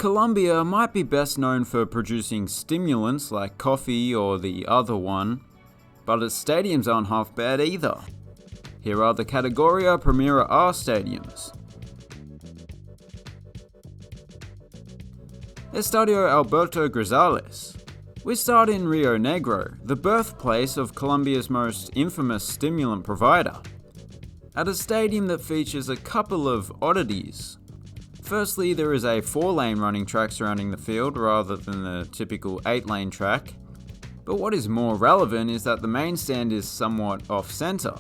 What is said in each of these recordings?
Colombia might be best known for producing stimulants like coffee or the other one, but its stadiums aren't half bad either. Here are the Categoría Primera R stadiums. Estadio Alberto Grisales. We start in Rio Negro, the birthplace of Colombia's most infamous stimulant provider, at a stadium that features a couple of oddities. Firstly, there is a 4-lane running track surrounding the field rather than the typical 8-lane track, but what is more relevant is that the main stand is somewhat off-center.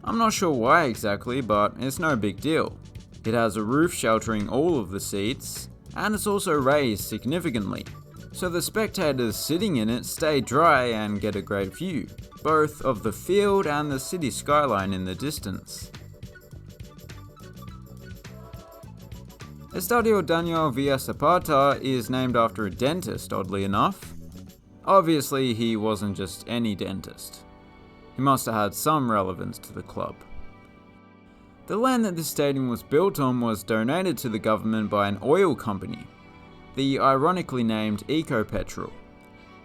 I'm not sure why exactly, but it's no big deal. It has a roof sheltering all of the seats, and it's also raised significantly, so the spectators sitting in it stay dry and get a great view, both of the field and the city skyline in the distance. Estadio Daniel Villa Zapata is named after a dentist, oddly enough. Obviously, he wasn't just any dentist. He must have had some relevance to the club. The land that this stadium was built on was donated to the government by an oil company, the ironically named Ecopetrol,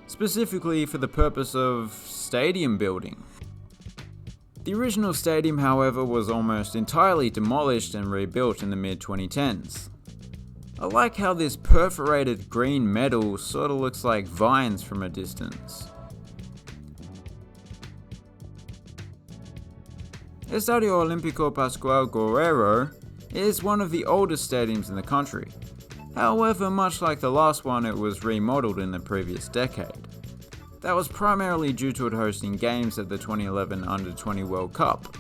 specifically for the purpose of stadium building. The original stadium, however, was almost entirely demolished and rebuilt in the mid-2010s. I like how this perforated green metal sort of looks like vines from a distance. Estadio Olímpico Pascual Guerrero is one of the oldest stadiums in the country. However, much like the last one, it was remodeled in the previous decade. That was primarily due to it hosting games at the 2011 Under-20 World Cup,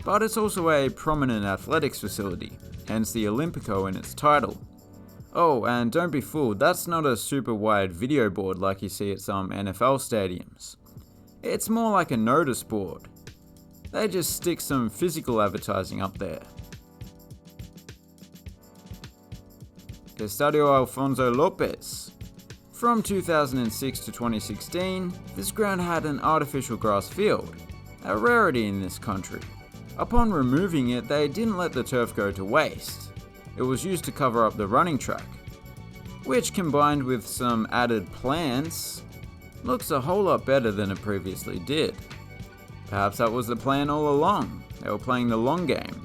but it's also a prominent athletics facility, hence the Olímpico in its title. Oh, and don't be fooled, that's not a super wide video board like you see at some NFL stadiums. It's more like a notice board. They just stick some physical advertising up there. Estadio Alfonso López. From 2006 to 2016, this ground had an artificial grass field, a rarity in this country. Upon removing it, they didn't let the turf go to waste. It was used to cover up the running track, which combined with some added plants, looks a whole lot better than it previously did. Perhaps that was the plan all along. They were playing the long game.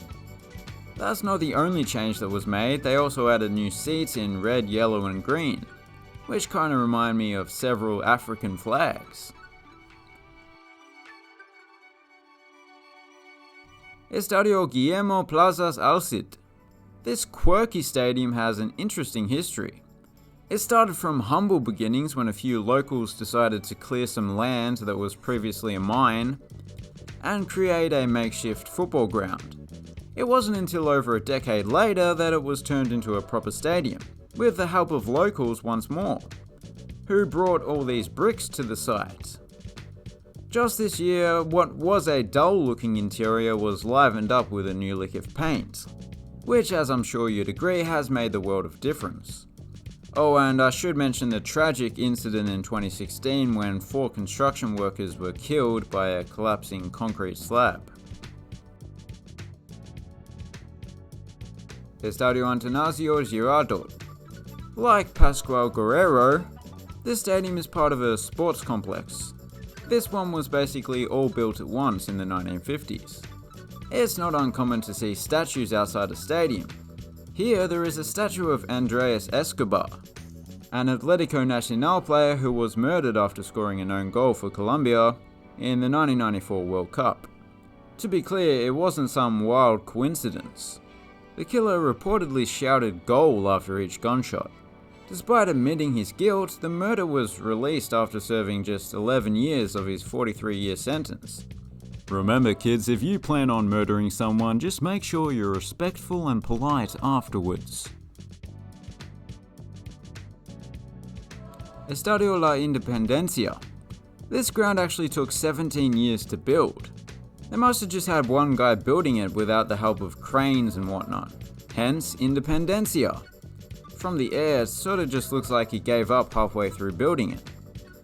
That's not the only change that was made. They also added new seats in red, yellow and green, which kind of remind me of several African flags. Estadio Guillermo Plazas Alcid. This quirky stadium has an interesting history. It started from humble beginnings when a few locals decided to clear some land that was previously a mine and create a makeshift football ground. It wasn't until over a decade later that it was turned into a proper stadium, with the help of locals once more, who brought all these bricks to the site. Just this year, what was a dull-looking interior was livened up with a new lick of paint, which, as I'm sure you'd agree, has made the world of difference. Oh, and I should mention the tragic incident in 2016 when 4 construction workers were killed by a collapsing concrete slab. Estadio Atanasio Girardot. Like Pascual Guerrero, this stadium is part of a sports complex. This one was basically all built at once in the 1950s. It's not uncommon to see statues outside a stadium. Here there is a statue of Andrés Escobar, an Atlético Nacional player who was murdered after scoring an own goal for Colombia in the 1994 World Cup. To be clear, it wasn't some wild coincidence. The killer reportedly shouted "goal" after each gunshot. Despite admitting his guilt, the murder was released after serving just 11 years of his 43-year sentence. Remember kids, if you plan on murdering someone, just make sure you're respectful and polite afterwards. Estadio La Independencia. This ground actually took 17 years to build. They must have just had one guy building it without the help of cranes and whatnot. Hence, Independencia. From the air, it sort of just looks like he gave up halfway through building it,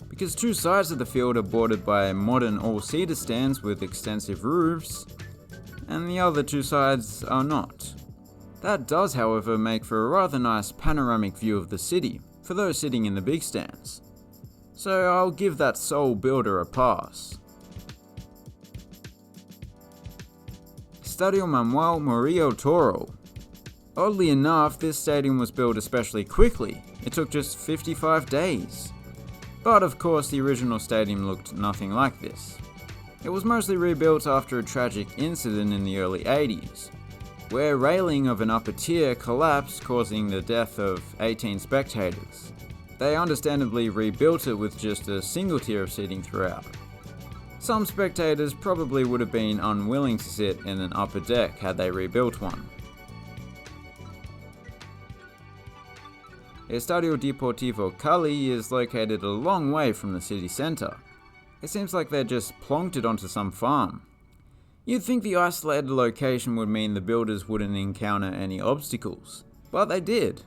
because 2 sides of the field are bordered by modern all-seater stands with extensive roofs, and the other 2 sides are not. That does, however, make for a rather nice panoramic view of the city for those sitting in the big stands. So I'll give that sole builder a pass. Estadio Manuel Murillo Toro. Oddly enough, this stadium was built especially quickly. It took just 55 days. But of course, the original stadium looked nothing like this. It was mostly rebuilt after a tragic incident in the early 80s, where railing of an upper tier collapsed, causing the death of 18 spectators. They understandably rebuilt it with just a single tier of seating throughout. Some spectators probably would have been unwilling to sit in an upper deck had they rebuilt one. Estadio Deportivo Cali is located a long way from the city centre. It seems like they just plonked it onto some farm. You'd think the isolated location would mean the builders wouldn't encounter any obstacles, but they did,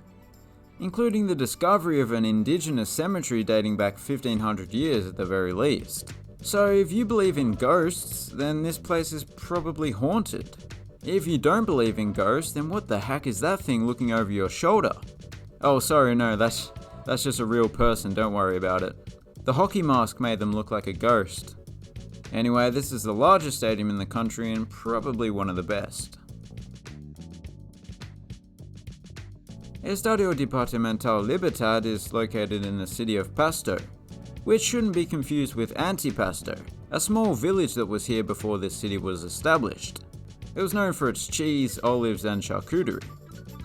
including the discovery of an indigenous cemetery dating back 1500 years at the very least. So if you believe in ghosts, then this place is probably haunted. If you don't believe in ghosts, then what the heck is that thing looking over your shoulder? Oh, sorry, no, that's just a real person, don't worry about it. The hockey mask made them look like a ghost. Anyway, this is the largest stadium in the country and probably one of the best. Estadio Departamental Libertad is located in the city of Pasto, which shouldn't be confused with Antipasto, a small village that was here before this city was established. It was known for its cheese, olives, and charcuterie.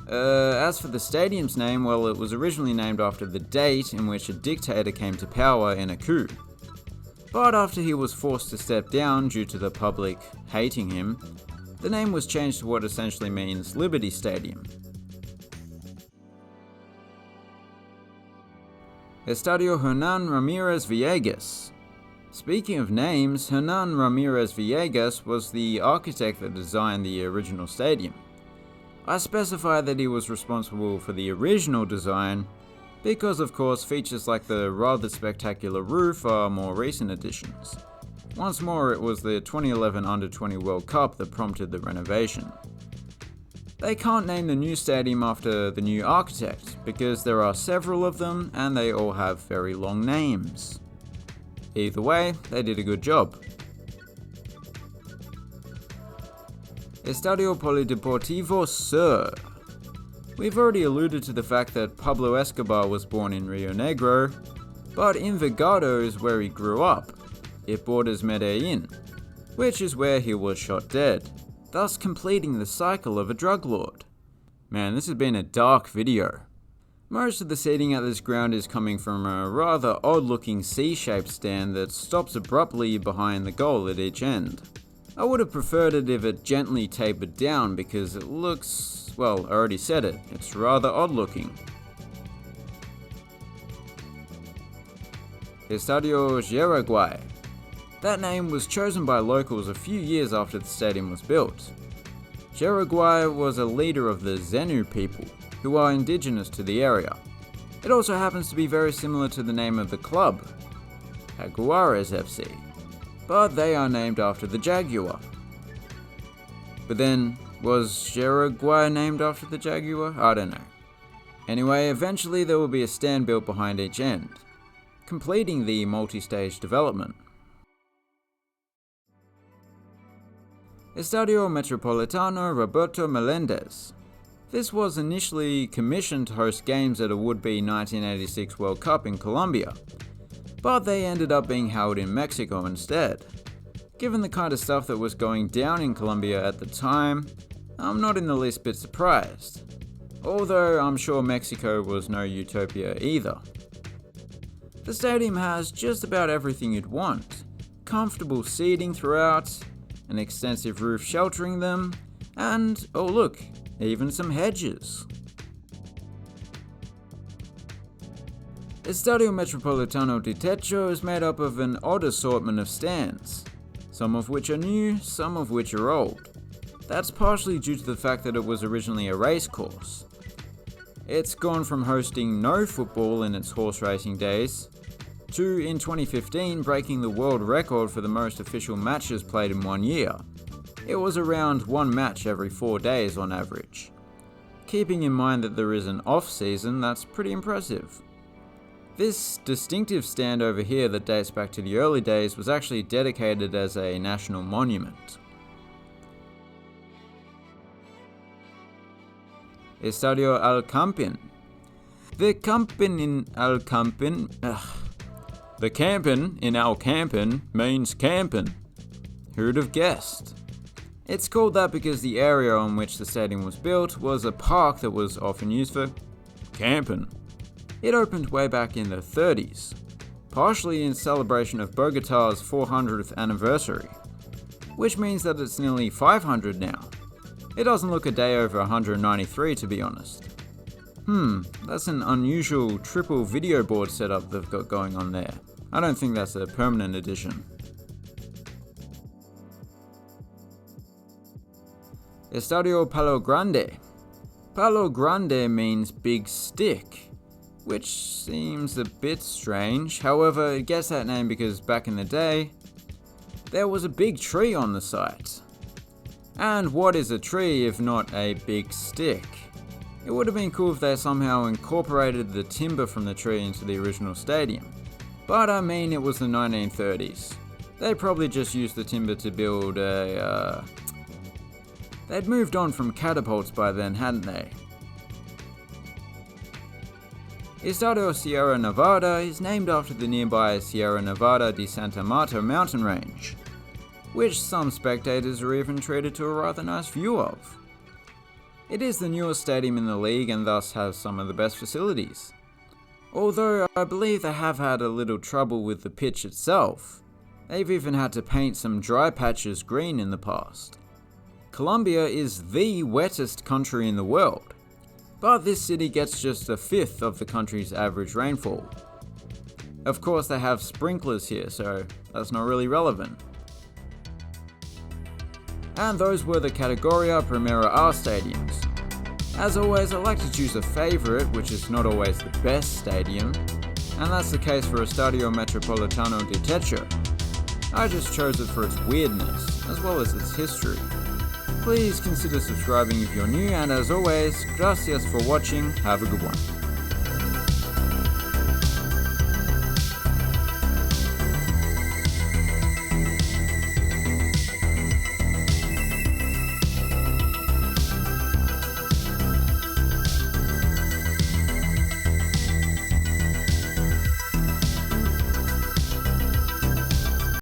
As for the stadium's name, well, it was originally named after the date in which a dictator came to power in a coup. But after he was forced to step down due to the public hating him, the name was changed to what essentially means Liberty Stadium. Estadio Hernan Ramirez Villegas. Speaking of names, Hernan Ramirez Villegas was the architect that designed the original stadium. I specify that he was responsible for the original design because, of course, features like the rather spectacular roof are more recent additions. Once more, it was the 2011 Under-20 World Cup that prompted the renovation. They can't name the new stadium after the new architect because there are several of them and they all have very long names. Either way, they did a good job. Estadio Polideportivo Sur. We've already alluded to the fact that Pablo Escobar was born in Rio Negro, but Envigado is where he grew up. It borders Medellin, which is where he was shot dead, thus completing the cycle of a drug lord. Man, this has been a dark video. Most of the seating at this ground is coming from a rather odd-looking C-shaped stand that stops abruptly behind the goal at each end. I would have preferred it if it gently tapered down because it looks, well, I already said it, it's rather odd looking. Estadio Jaraguay. That name was chosen by locals a few years after the stadium was built. Jaraguay was a leader of the Zenu people, who are indigenous to the area. It also happens to be very similar to the name of the club, Jaguares FC. But they are named after the Jaguar. But then, was Jaraguay named after the Jaguar? I don't know. Anyway, eventually there will be a stand built behind each end, completing the multi-stage development. Estadio Metropolitano Roberto Melendez. This was initially commissioned to host games at a would-be 1986 World Cup in Colombia, but they ended up being held in Mexico instead. Given the kind of stuff that was going down in Colombia at the time, I'm not in the least bit surprised. Although I'm sure Mexico was no utopia either. The stadium has just about everything you'd want. Comfortable seating throughout, an extensive roof sheltering them, and, oh look, even some hedges. Estadio Metropolitano de Techo is made up of an odd assortment of stands, some of which are new, some of which are old. That's partially due to the fact that it was originally a race course. It's gone from hosting no football in its horse racing days, to in 2015 breaking the world record for the most official matches played in 1 year. It was around one match every 4 days on average. Keeping in mind that there is an off-season, that's pretty impressive. This distinctive stand over here that dates back to the early days was actually dedicated as a national monument. Estadio Al Campín. The Campín in Al Campín means camping. Who'd have guessed? It's called that because the area on which the stadium was built was a park that was often used for camping. It opened way back in the 30s, partially in celebration of Bogotá's 400th anniversary, which means that it's nearly 500 now. It doesn't look a day over 193 to be honest. That's an unusual triple video board setup they've got going on there. I don't think that's a permanent addition. Estadio Palo Grande. Palo Grande means big stick, which seems a bit strange. However, it gets that name because back in the day, there was a big tree on the site. And what is a tree if not a big stick? It would have been cool if they somehow incorporated the timber from the tree into the original stadium. But I mean, it was the 1930s. They probably just used the timber to build They'd moved on from catapults by then, hadn't they? Estadio Sierra Nevada is named after the nearby Sierra Nevada de Santa Marta mountain range, which some spectators are even treated to a rather nice view of. It is the newest stadium in the league and thus has some of the best facilities. Although I believe they have had a little trouble with the pitch itself. They've even had to paint some dry patches green in the past. Colombia is the wettest country in the world, but this city gets just a fifth of the country's average rainfall. Of course they have sprinklers here, so that's not really relevant. And those were the Categoría Primera A stadiums. As always, I like to choose a favourite, which is not always the best stadium, and that's the case for Estadio Metropolitano de Techo. I just chose it for its weirdness, as well as its history. Please consider subscribing if you're new, and as always, gracias for watching, have a good one.